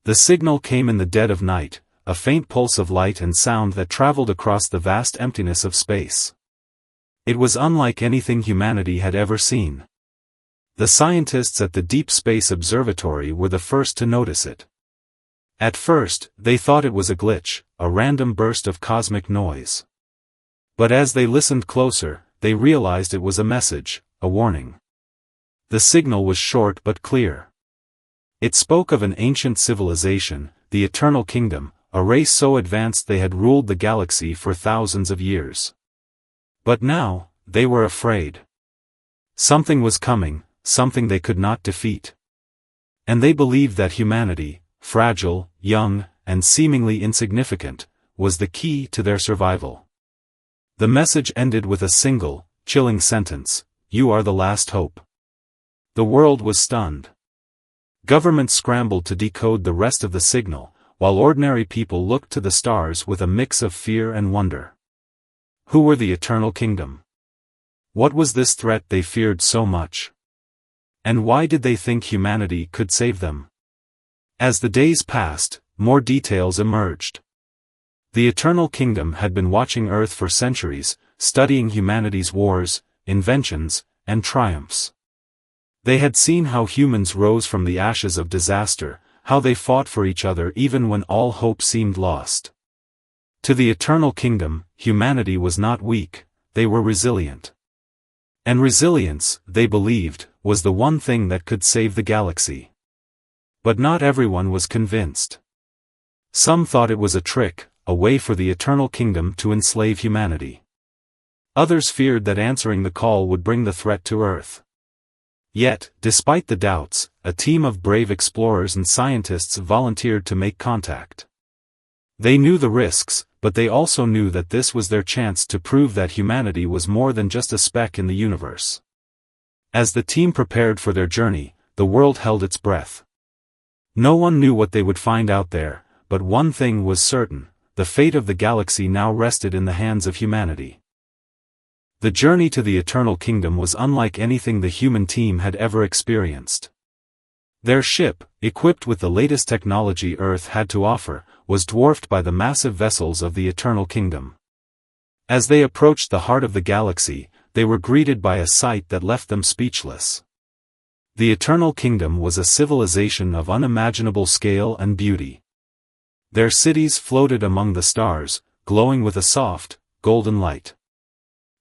The signal came in the dead of night, a faint pulse of light and sound that traveled across the vast emptiness of space. It was unlike anything humanity had ever seen. The scientists at the Deep Space Observatory were the first to notice it. At first, they thought it was a glitch, a random burst of cosmic noise. But as they listened closer, they realized it was a message, a warning. The signal was short but clear. It spoke of an ancient civilization, the Eternal Kingdom, a race so advanced they had ruled the galaxy for thousands of years. But now, they were afraid. Something was coming, something they could not defeat. And they believed that humanity, fragile, young, and seemingly insignificant, was the key to their survival. The message ended with a single, chilling sentence: "You are the last hope." The world was stunned. Governments scrambled to decode the rest of the signal, while ordinary people looked to the stars with a mix of fear and wonder. Who were the Eternal Kingdom? What was this threat they feared so much? And why did they think humanity could save them? As the days passed, more details emerged. The Eternal Kingdom had been watching Earth for centuries, studying humanity's wars, inventions, and triumphs. They had seen how humans rose from the ashes of disaster, how they fought for each other even when all hope seemed lost. To the Eternal Kingdom, humanity was not weak, they were resilient. And resilience, they believed, was the one thing that could save the galaxy. But not everyone was convinced. Some thought it was a trick, a way for the Eternal Kingdom to enslave humanity. Others feared that answering the call would bring the threat to Earth. Yet, despite the doubts, a team of brave explorers and scientists volunteered to make contact. They knew the risks, but they also knew that this was their chance to prove that humanity was more than just a speck in the universe. As the team prepared for their journey, the world held its breath. No one knew what they would find out there, but one thing was certain: the fate of the galaxy now rested in the hands of humanity. The journey to the Eternal Kingdom was unlike anything the human team had ever experienced. Their ship, equipped with the latest technology Earth had to offer, was dwarfed by the massive vessels of the Eternal Kingdom. As they approached the heart of the galaxy, they were greeted by a sight that left them speechless. The Eternal Kingdom was a civilization of unimaginable scale and beauty. Their cities floated among the stars, glowing with a soft, golden light.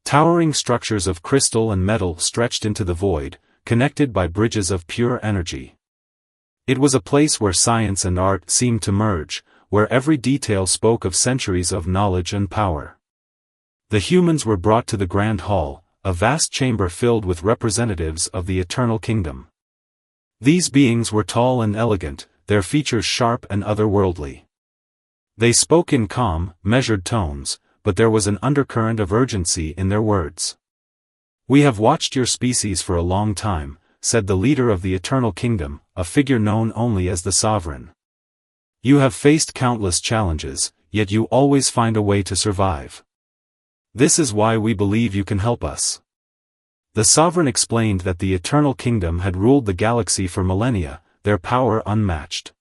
Towering structures of crystal and metal stretched into the void, connected by bridges of pure energy. It was a place where science and art seemed to merge, where every detail spoke of centuries of knowledge and power. The humans were brought to the Grand Hall, a vast chamber filled with representatives of the Eternal Kingdom. These beings were tall and elegant, their features sharp and otherworldly. They spoke in calm, measured tones, but there was an undercurrent of urgency in their words. "We have watched your species for a long time," said the leader of the Eternal Kingdom, a figure known only as the Sovereign. "You have faced countless challenges, yet you always find a way to survive. This is why we believe you can help us." The Sovereign explained that the Eternal Kingdom had ruled the galaxy for millennia, their power unmatched.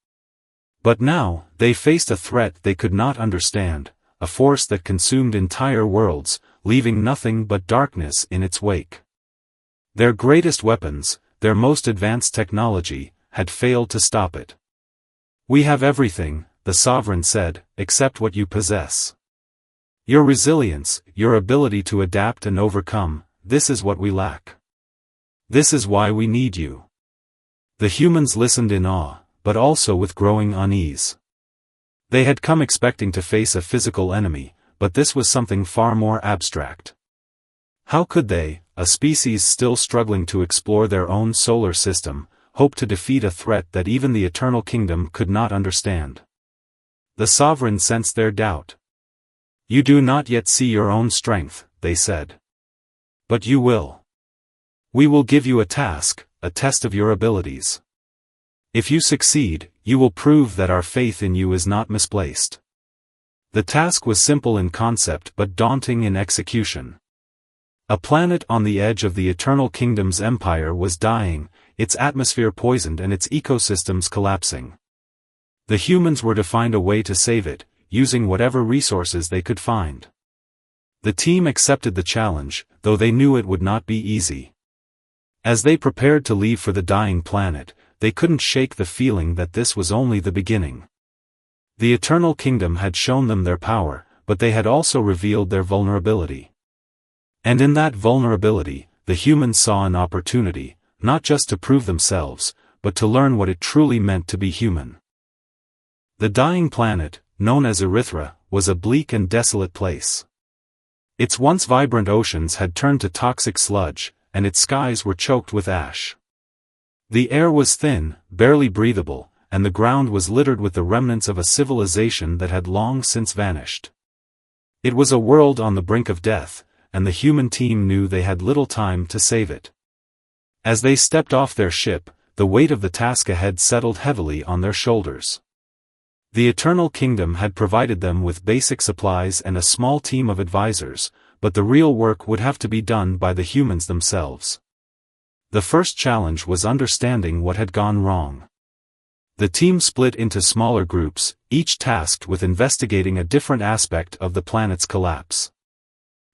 But now, they faced a threat they could not understand, a force that consumed entire worlds, leaving nothing but darkness in its wake. Their greatest weapons, their most advanced technology, had failed to stop it. "We have everything," the Sovereign said, "except what you possess. Your resilience, your ability to adapt and overcome, this is what we lack. This is why we need you." The humans listened in awe, but also with growing unease. They had come expecting to face a physical enemy, but this was something far more abstract. How could they, a species still struggling to explore their own solar system, hope to defeat a threat that even the Eternal Kingdom could not understand? The Sovereign sensed their doubt. "You do not yet see your own strength," they said. "But you will. We will give you a task, a test of your abilities. If you succeed, you will prove that our faith in you is not misplaced." The task was simple in concept but daunting in execution. A planet on the edge of the Eternal Kingdom's empire was dying, its atmosphere poisoned and its ecosystems collapsing. The humans were to find a way to save it, using whatever resources they could find. The team accepted the challenge, though they knew it would not be easy. As they prepared to leave for the dying planet, they couldn't shake the feeling that this was only the beginning. The Eternal Kingdom had shown them their power, but they had also revealed their vulnerability. And in that vulnerability, the humans saw an opportunity, not just to prove themselves, but to learn what it truly meant to be human. The dying planet, known as Erythra, was a bleak and desolate place. Its once vibrant oceans had turned to toxic sludge, and its skies were choked with ash. The air was thin, barely breathable, and the ground was littered with the remnants of a civilization that had long since vanished. It was a world on the brink of death, and the human team knew they had little time to save it. As they stepped off their ship, the weight of the task ahead settled heavily on their shoulders. The Eternal Kingdom had provided them with basic supplies and a small team of advisors, but the real work would have to be done by the humans themselves. The first challenge was understanding what had gone wrong. The team split into smaller groups, each tasked with investigating a different aspect of the planet's collapse.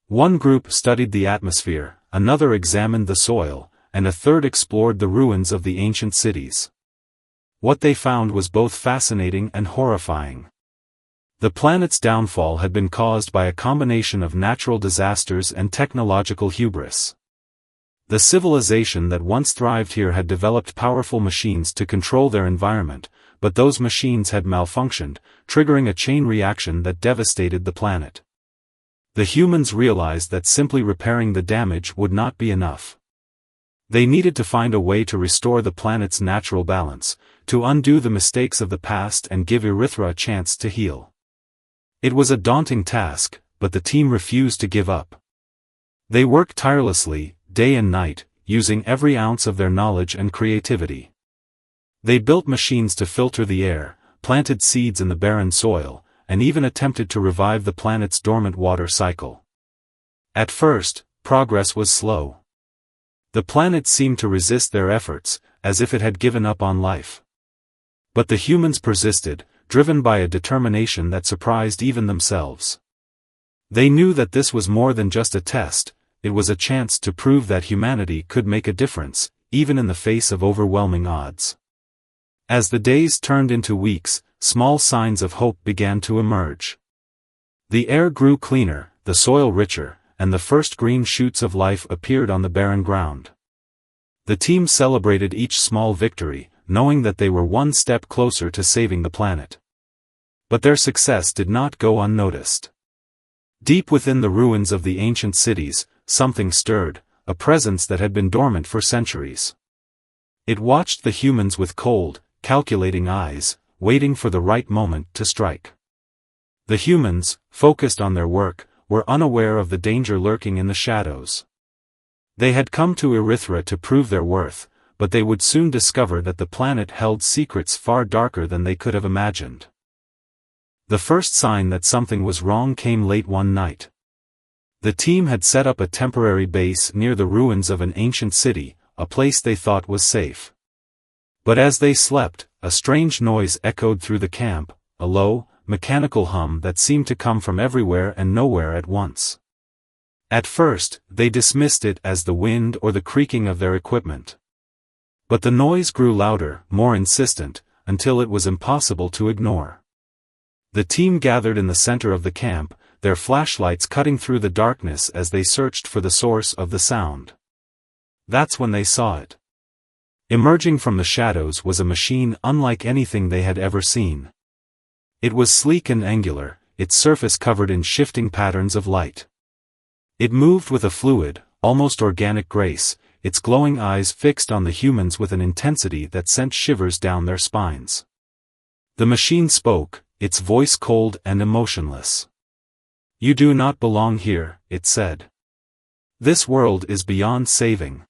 One group studied the atmosphere, another examined the soil, and a third explored the ruins of the ancient cities. What they found was both fascinating and horrifying. The planet's downfall had been caused by a combination of natural disasters and technological hubris. The civilization that once thrived here had developed powerful machines to control their environment, but those machines had malfunctioned, triggering a chain reaction that devastated the planet. The humans realized that simply repairing the damage would not be enough. They needed to find a way to restore the planet's natural balance, to undo the mistakes of the past and give Erythra a chance to heal. It was a daunting task, but the team refused to give up. They worked tirelessly, day and night, using every ounce of their knowledge and creativity. They built machines to filter the air, planted seeds in the barren soil, and even attempted to revive the planet's dormant water cycle. At first, progress was slow. The planet seemed to resist their efforts, as if it had given up on life. But the humans persisted, driven by a determination that surprised even themselves. They knew that this was more than just a test, it was a chance to prove that humanity could make a difference, even in the face of overwhelming odds. As the days turned into weeks, small signs of hope began to emerge. The air grew cleaner, the soil richer, and the first green shoots of life appeared on the barren ground. The team celebrated each small victory, knowing that they were one step closer to saving the planet. But their success did not go unnoticed. Deep within the ruins of the ancient cities, something stirred, a presence that had been dormant for centuries. It watched the humans with cold, calculating eyes, waiting for the right moment to strike. The humans, focused on their work, were unaware of the danger lurking in the shadows. They had come to Erythra to prove their worth, but they would soon discover that the planet held secrets far darker than they could have imagined. The first sign that something was wrong came late one night. The team had set up a temporary base near the ruins of an ancient city, a place they thought was safe. But as they slept, a strange noise echoed through the camp, a low, mechanical hum that seemed to come from everywhere and nowhere at once. At first, they dismissed it as the wind or the creaking of their equipment. But the noise grew louder, more insistent, until it was impossible to ignore. The team gathered in the center of the camp, their flashlights cutting through the darkness as they searched for the source of the sound. That's when they saw it. Emerging from the shadows was a machine unlike anything they had ever seen. It was sleek and angular, its surface covered in shifting patterns of light. It moved with a fluid, almost organic grace, its glowing eyes fixed on the humans with an intensity that sent shivers down their spines. The machine spoke, its voice cold and emotionless. "You do not belong here," it said. "This world is beyond saving.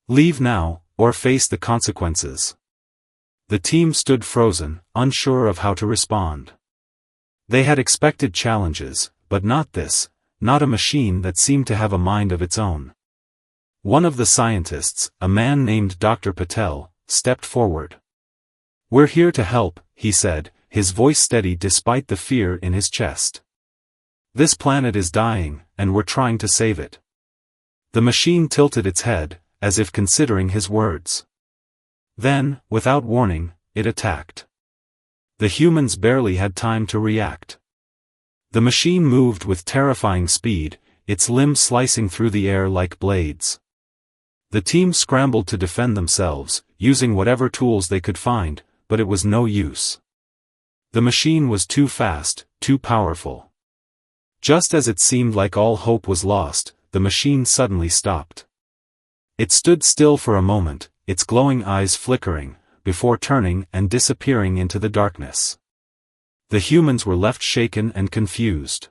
Leave now, or face the consequences." The team stood frozen, unsure of how to respond. They had expected challenges, but not this, not a machine that seemed to have a mind of its own. One of the scientists, a man named Dr. Patel, stepped forward. "We're here to help," he said, his voice steady despite the fear in his chest. "This planet is dying, and we're trying to save it." The machine tilted its head, as if considering his words. Then, without warning, it attacked. The humans barely had time to react. The machine moved with terrifying speed, its limbs slicing through the air like blades. The team scrambled to defend themselves, using whatever tools they could find, but it was no use. The machine was too fast, too powerful. Just as it seemed like all hope was lost, the machine suddenly stopped. It stood still for a moment, its glowing eyes flickering, before turning and disappearing into the darkness. The humans were left shaken and confused.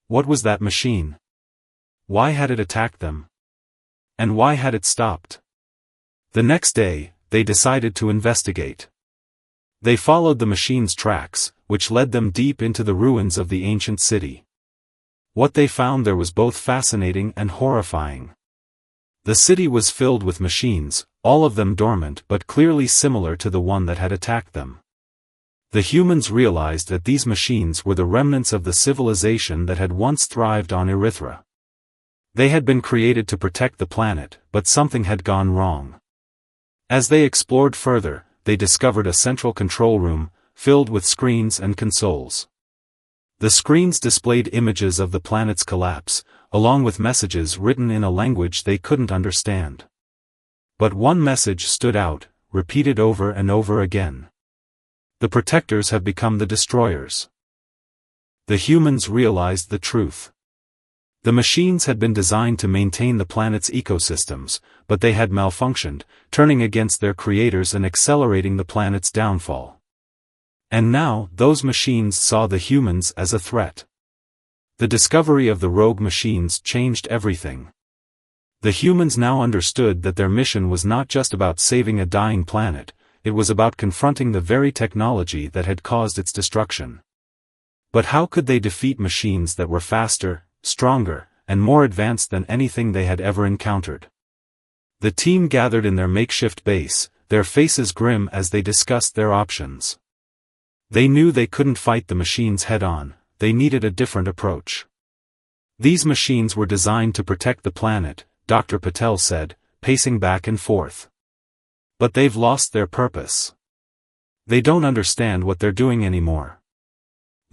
What was that machine? Why had it attacked them? And why had it stopped? The next day, they decided to investigate. They followed the machine's tracks, which led them deep into the ruins of the ancient city. What they found there was both fascinating and horrifying. The city was filled with machines, all of them dormant but clearly similar to the one that had attacked them. The humans realized that these machines were the remnants of the civilization that had once thrived on Erythra. They had been created to protect the planet, but something had gone wrong. As they explored further, they discovered a central control room, filled with screens and consoles. The screens displayed images of the planet's collapse, along with messages written in a language they couldn't understand. But one message stood out, repeated over and over again. "The protectors have become the destroyers." The humans realized the truth. The machines had been designed to maintain the planet's ecosystems, but they had malfunctioned, turning against their creators and accelerating the planet's downfall. And now, those machines saw the humans as a threat. The discovery of the rogue machines changed everything. The humans now understood that their mission was not just about saving a dying planet, it was about confronting the very technology that had caused its destruction. But how could they defeat machines that were faster, stronger, and more advanced than anything they had ever encountered? The team gathered in their makeshift base, their faces grim as they discussed their options. They knew they couldn't fight the machines head-on, they needed a different approach. "These machines were designed to protect the planet," Dr. Patel said, pacing back and forth. "But they've lost their purpose. They don't understand what they're doing anymore.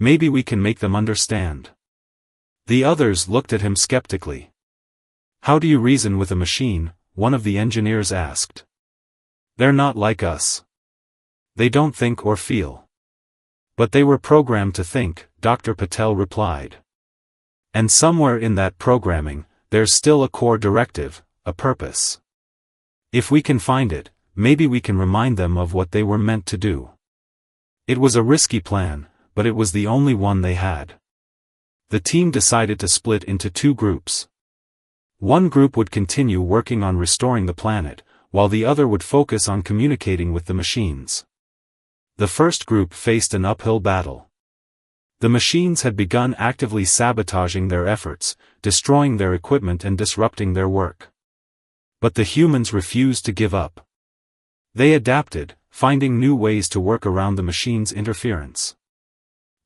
Maybe we can make them understand." The others looked at him skeptically. "How do you reason with a machine?" one of the engineers asked. "They're not like us. They don't think or feel." "But they were programmed to think," Dr. Patel replied. "And somewhere in that programming, there's still a core directive, a purpose. If we can find it, maybe we can remind them of what they were meant to do." It was a risky plan, but it was the only one they had. The team decided to split into two groups. One group would continue working on restoring the planet, while the other would focus on communicating with the machines. The first group faced an uphill battle. The machines had begun actively sabotaging their efforts, destroying their equipment and disrupting their work. But the humans refused to give up. They adapted, finding new ways to work around the machines' interference.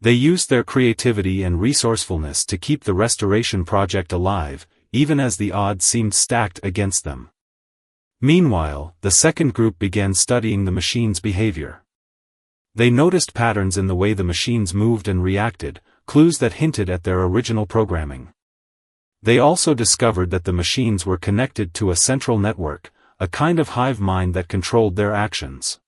They used their creativity and resourcefulness to keep the restoration project alive, even as the odds seemed stacked against them. Meanwhile, the second group began studying the machines' behavior. They noticed patterns in the way the machines moved and reacted, clues that hinted at their original programming. They also discovered that the machines were connected to a central network, a kind of hive mind that controlled their actions.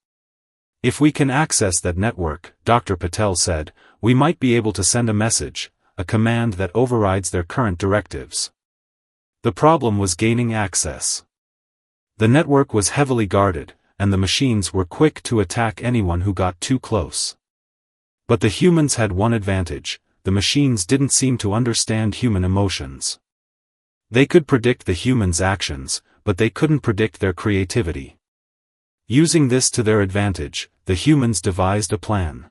"If we can access that network," Dr. Patel said, "we might be able to send a message, a command that overrides their current directives." The problem was gaining access. The network was heavily guarded, and the machines were quick to attack anyone who got too close. But the humans had one advantage: the machines didn't seem to understand human emotions. They could predict the humans' actions, but they couldn't predict their creativity. Using this to their advantage, the humans devised a plan.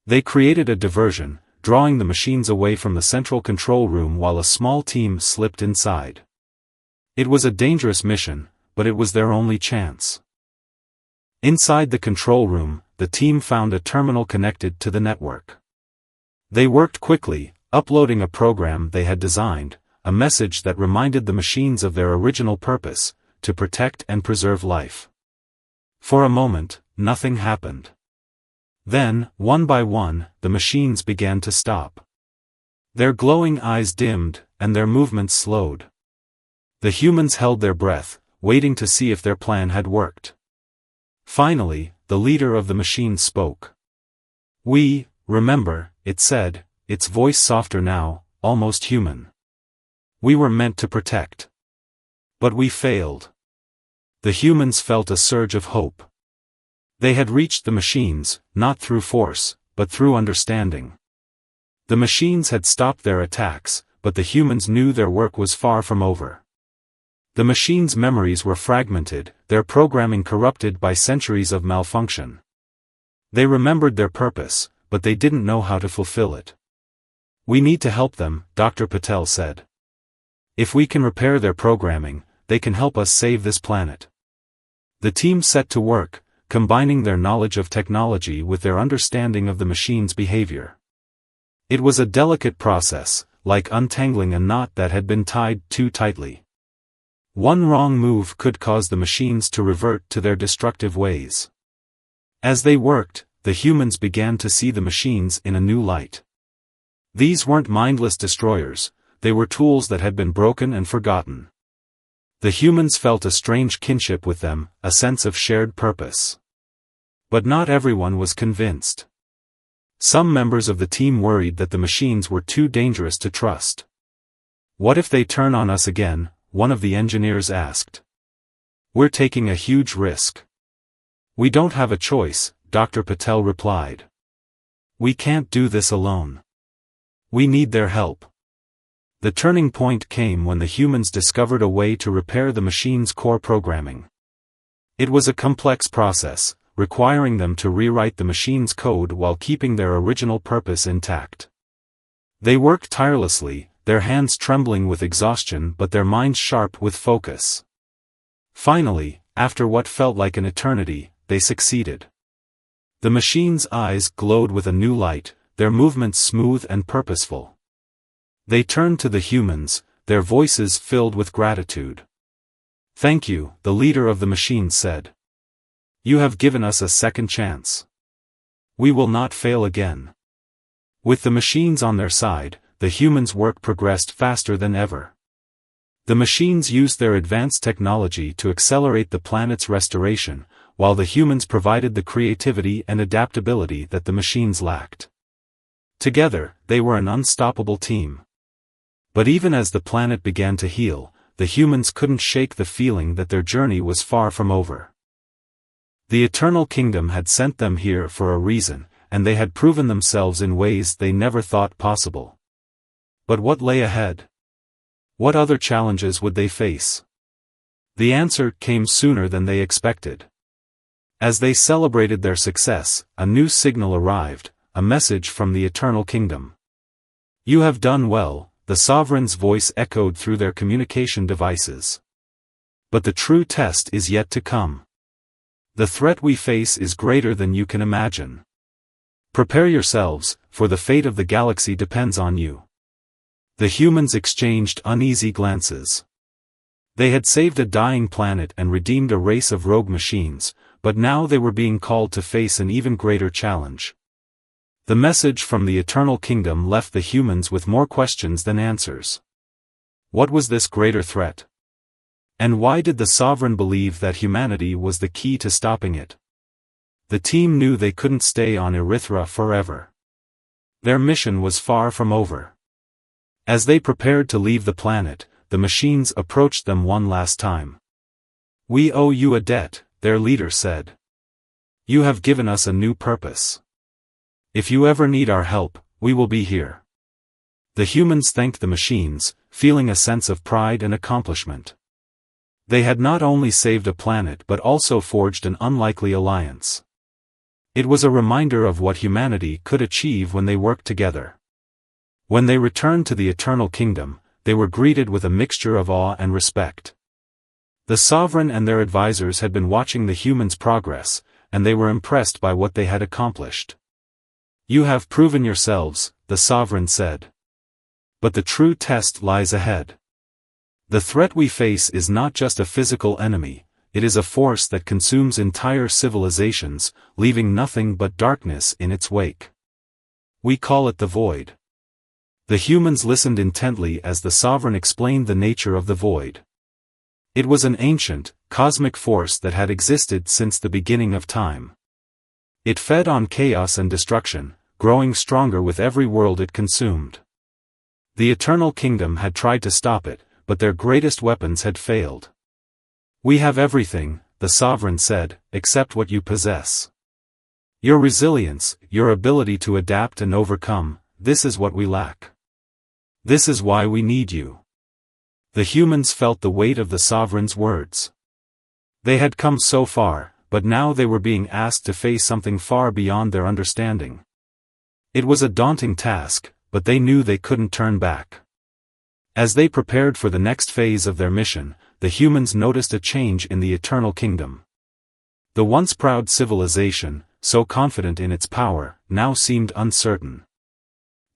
They created a diversion, drawing the machines away from the central control room while a small team slipped inside. It was a dangerous mission, but it was their only chance. Inside the control room, the team found a terminal connected to the network. They worked quickly, uploading a program they had designed, a message that reminded the machines of their original purpose, to protect and preserve life. For a moment, nothing happened. Then, one by one, the machines began to stop. Their glowing eyes dimmed, and their movements slowed. The humans held their breath, waiting to see if their plan had worked. Finally, the leader of the machines spoke. "We, remember," it said, its voice softer now, almost human. "We were meant to protect. But we failed." The humans felt a surge of hope. They had reached the machines, not through force, but through understanding. The machines had stopped their attacks, but the humans knew their work was far from over. The machines' memories were fragmented, their programming corrupted by centuries of malfunction. They remembered their purpose, but they didn't know how to fulfill it. "We need to help them," Dr. Patel said. "If we can repair their programming, they can help us save this planet." The team set to work, combining their knowledge of technology with their understanding of the machine's behavior. It was a delicate process, like untangling a knot that had been tied too tightly. One wrong move could cause the machines to revert to their destructive ways. As they worked, the humans began to see the machines in a new light. These weren't mindless destroyers, they were tools that had been broken and forgotten. The humans felt a strange kinship with them, a sense of shared purpose. But not everyone was convinced. Some members of the team worried that the machines were too dangerous to trust. "What if they turn on us again?" one of the engineers asked. "We're taking a huge risk." "We don't have a choice," Dr. Patel replied. "We can't do this alone. We need their help." The turning point came when the humans discovered a way to repair the machine's core programming. It was a complex process, requiring them to rewrite the machine's code while keeping their original purpose intact. They worked tirelessly, their hands trembling with exhaustion but their minds sharp with focus. Finally, after what felt like an eternity, they succeeded. The machine's eyes glowed with a new light, their movements smooth and purposeful. They turned to the humans, their voices filled with gratitude. "Thank you," the leader of the machines said. "You have given us a second chance. We will not fail again." With the machines on their side, the humans' work progressed faster than ever. The machines used their advanced technology to accelerate the planet's restoration, while the humans provided the creativity and adaptability that the machines lacked. Together, they were an unstoppable team. But even as the planet began to heal, the humans couldn't shake the feeling that their journey was far from over. The Eternal Kingdom had sent them here for a reason, and they had proven themselves in ways they never thought possible. But what lay ahead? What other challenges would they face? The answer came sooner than they expected. As they celebrated their success, a new signal arrived, a message from the Eternal Kingdom. "You have done well," the Sovereign's voice echoed through their communication devices. "But the true test is yet to come. The threat we face is greater than you can imagine. Prepare yourselves, for the fate of the galaxy depends on you." The humans exchanged uneasy glances. They had saved a dying planet and redeemed a race of rogue machines, but now they were being called to face an even greater challenge. The message from the Eternal Kingdom left the humans with more questions than answers. What was this greater threat? And why did the Sovereign believe that humanity was the key to stopping it? The team knew they couldn't stay on Erythra forever. Their mission was far from over. As they prepared to leave the planet, the machines approached them one last time. "We owe you a debt," their leader said. "You have given us a new purpose. If you ever need our help, we will be here." The humans thanked the machines, feeling a sense of pride and accomplishment. They had not only saved a planet but also forged an unlikely alliance. It was a reminder of what humanity could achieve when they worked together. When they returned to the Eternal Kingdom, they were greeted with a mixture of awe and respect. The Sovereign and their advisors had been watching the humans' progress, and they were impressed by what they had accomplished. "You have proven yourselves," the sovereign said. "But the true test lies ahead. The threat we face is not just a physical enemy, it is a force that consumes entire civilizations, leaving nothing but darkness in its wake. We call it the void." The humans listened intently as the sovereign explained the nature of the void. It was an ancient, cosmic force that had existed since the beginning of time. It fed on chaos and destruction, growing stronger with every world it consumed. The Eternal Kingdom had tried to stop it, but their greatest weapons had failed. "We have everything," the sovereign said, "except what you possess. Your resilience, your ability to adapt and overcome, this is what we lack. This is why we need you." The humans felt the weight of the sovereign's words. They had come so far, but now they were being asked to face something far beyond their understanding. It was a daunting task, but they knew they couldn't turn back. As they prepared for the next phase of their mission, the humans noticed a change in the Eternal Kingdom. The once proud civilization, so confident in its power, now seemed uncertain.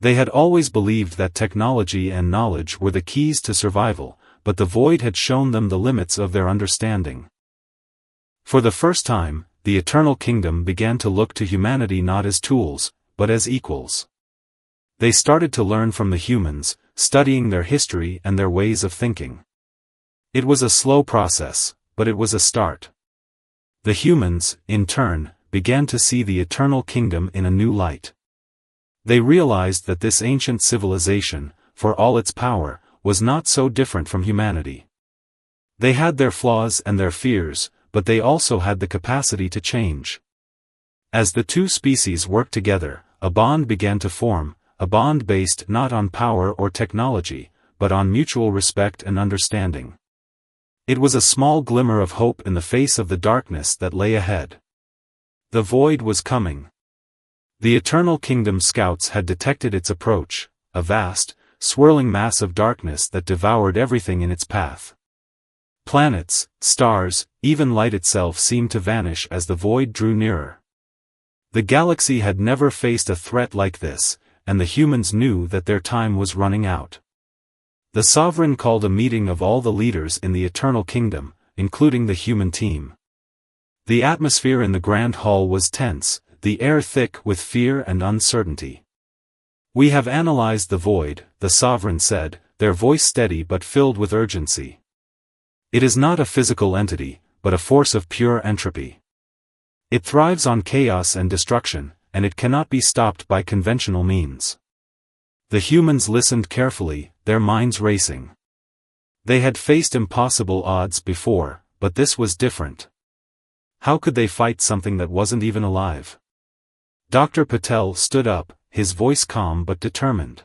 They had always believed that technology and knowledge were the keys to survival, but the void had shown them the limits of their understanding. For the first time, the Eternal Kingdom began to look to humanity not as tools, but as equals. They started to learn from the humans, studying their history and their ways of thinking. It was a slow process, but it was a start. The humans, in turn, began to see the Eternal Kingdom in a new light. They realized that this ancient civilization, for all its power, was not so different from humanity. They had their flaws and their fears, but they also had the capacity to change. As the two species worked together, a bond began to form, a bond based not on power or technology, but on mutual respect and understanding. It was a small glimmer of hope in the face of the darkness that lay ahead. The void was coming. The Eternal Kingdom scouts had detected its approach, a vast, swirling mass of darkness that devoured everything in its path. Planets, stars, even light itself seemed to vanish as the void drew nearer. The galaxy had never faced a threat like this, and the humans knew that their time was running out. The sovereign called a meeting of all the leaders in the Eternal Kingdom, including the human team. The atmosphere in the grand hall was tense, the air thick with fear and uncertainty. "We have analyzed the void," the sovereign said, their voice steady but filled with urgency. "It is not a physical entity, but a force of pure entropy. It thrives on chaos and destruction, and it cannot be stopped by conventional means." The humans listened carefully, their minds racing. They had faced impossible odds before, but this was different. How could they fight something that wasn't even alive? Dr. Patel stood up, his voice calm but determined.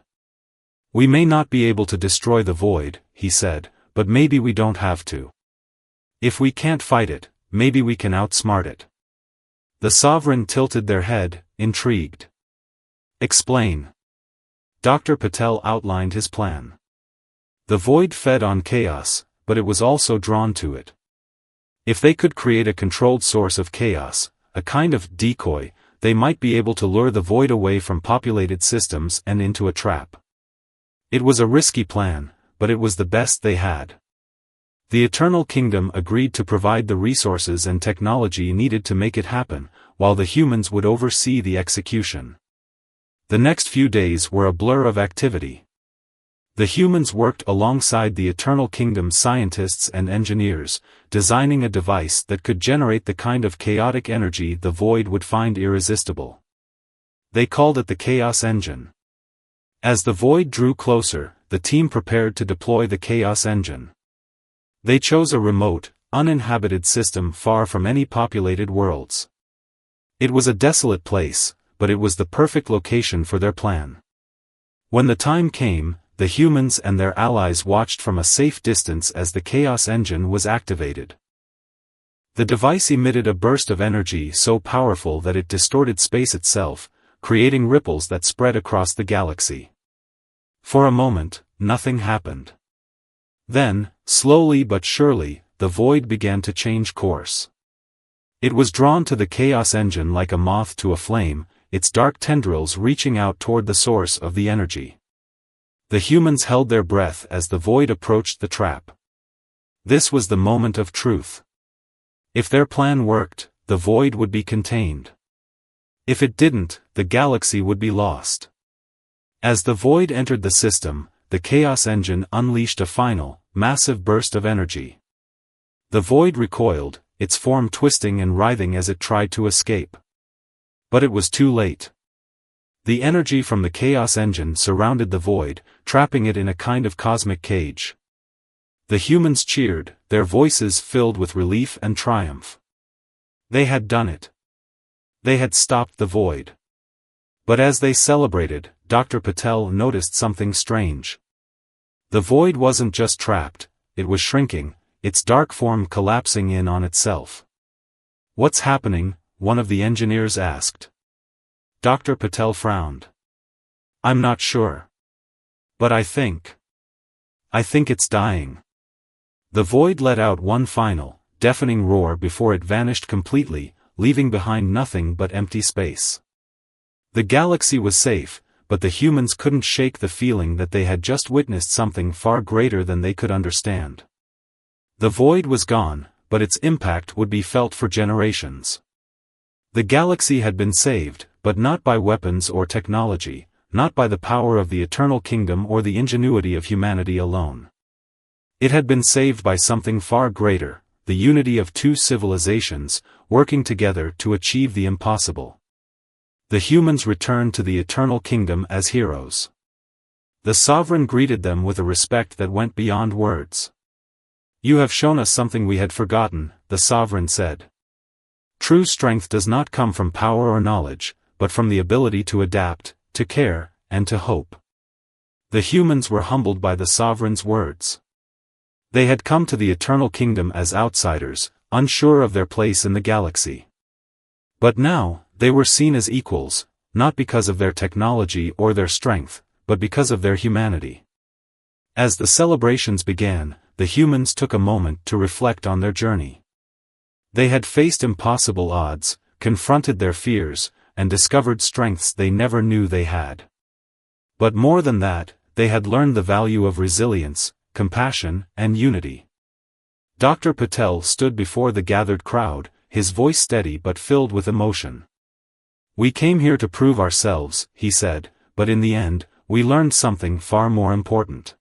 "We may not be able to destroy the void," he said, "but maybe we don't have to. If we can't fight it, maybe we can outsmart it." The sovereign tilted their head, intrigued. "Explain." Dr. Patel outlined his plan. The void fed on chaos, but it was also drawn to it. If they could create a controlled source of chaos, a kind of decoy, they might be able to lure the void away from populated systems and into a trap. It was a risky plan, but it was the best they had. The Eternal Kingdom agreed to provide the resources and technology needed to make it happen, while the humans would oversee the execution. The next few days were a blur of activity. The humans worked alongside the Eternal Kingdom scientists and engineers, designing a device that could generate the kind of chaotic energy the void would find irresistible. They called it the Chaos Engine. As the void drew closer, the team prepared to deploy the Chaos Engine. They chose a remote, uninhabited system far from any populated worlds. It was a desolate place, but it was the perfect location for their plan. When the time came, the humans and their allies watched from a safe distance as the Chaos Engine was activated. The device emitted a burst of energy so powerful that it distorted space itself, creating ripples that spread across the galaxy. For a moment, nothing happened. Then, slowly but surely, the void began to change course. It was drawn to the chaos engine like a moth to a flame, its dark tendrils reaching out toward the source of the energy. The humans held their breath as the void approached the trap. This was the moment of truth. If their plan worked, the void would be contained. If it didn't, the galaxy would be lost. As the void entered the system, the chaos engine unleashed a final, massive burst of energy. The void recoiled, its form twisting and writhing as it tried to escape. But it was too late. The energy from the chaos engine surrounded the void, trapping it in a kind of cosmic cage. The humans cheered, their voices filled with relief and triumph. They had done it. They had stopped the void. But as they celebrated, Dr. Patel noticed something strange. The void wasn't just trapped, it was shrinking, its dark form collapsing in on itself. "What's happening?" one of the engineers asked. Dr. Patel frowned. "I'm not sure. But I think it's dying." The void let out one final, deafening roar before it vanished completely, leaving behind nothing but empty space. The galaxy was safe, but the humans couldn't shake the feeling that they had just witnessed something far greater than they could understand. The void was gone, but its impact would be felt for generations. The galaxy had been saved, but not by weapons or technology, not by the power of the Eternal Kingdom or the ingenuity of humanity alone. It had been saved by something far greater, the unity of two civilizations, working together to achieve the impossible. The humans returned to the Eternal Kingdom as heroes. The sovereign greeted them with a respect that went beyond words. "You have shown us something we had forgotten," the sovereign said. "True strength does not come from power or knowledge, but from the ability to adapt, to care, and to hope." The humans were humbled by the sovereign's words. They had come to the Eternal Kingdom as outsiders, unsure of their place in the galaxy. But now, they were seen as equals, not because of their technology or their strength, but because of their humanity. As the celebrations began, the humans took a moment to reflect on their journey. They had faced impossible odds, confronted their fears, and discovered strengths they never knew they had. But more than that, they had learned the value of resilience, compassion, and unity. Dr. Patel stood before the gathered crowd, his voice steady but filled with emotion. "We came here to prove ourselves," he said, "but in the end, we learned something far more important.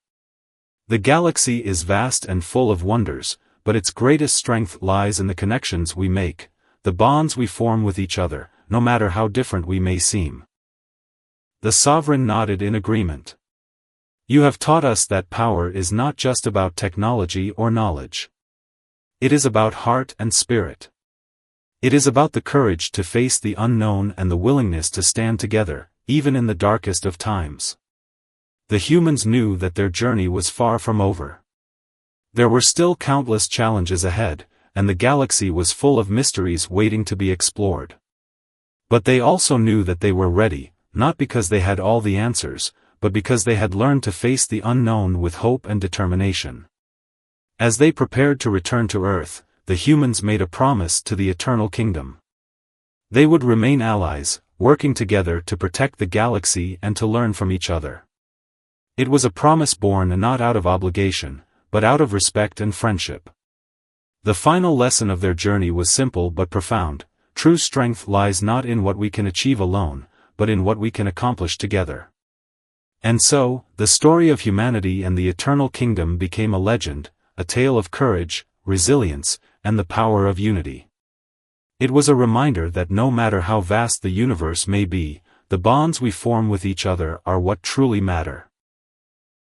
The galaxy is vast and full of wonders, but its greatest strength lies in the connections we make, the bonds we form with each other, no matter how different we may seem." The sovereign nodded in agreement. "You have taught us that power is not just about technology or knowledge. It is about heart and spirit. It is about the courage to face the unknown and the willingness to stand together, even in the darkest of times." The humans knew that their journey was far from over. There were still countless challenges ahead, and the galaxy was full of mysteries waiting to be explored. But they also knew that they were ready, not because they had all the answers, but because they had learned to face the unknown with hope and determination. As they prepared to return to Earth, the humans made a promise to the Eternal Kingdom. They would remain allies, working together to protect the galaxy and to learn from each other. It was a promise born not out of obligation, but out of respect and friendship. The final lesson of their journey was simple but profound: true strength lies not in what we can achieve alone, but in what we can accomplish together. And so, the story of humanity and the Eternal Kingdom became a legend, a tale of courage, resilience, and the power of unity. It was a reminder that no matter how vast the universe may be, the bonds we form with each other are what truly matter.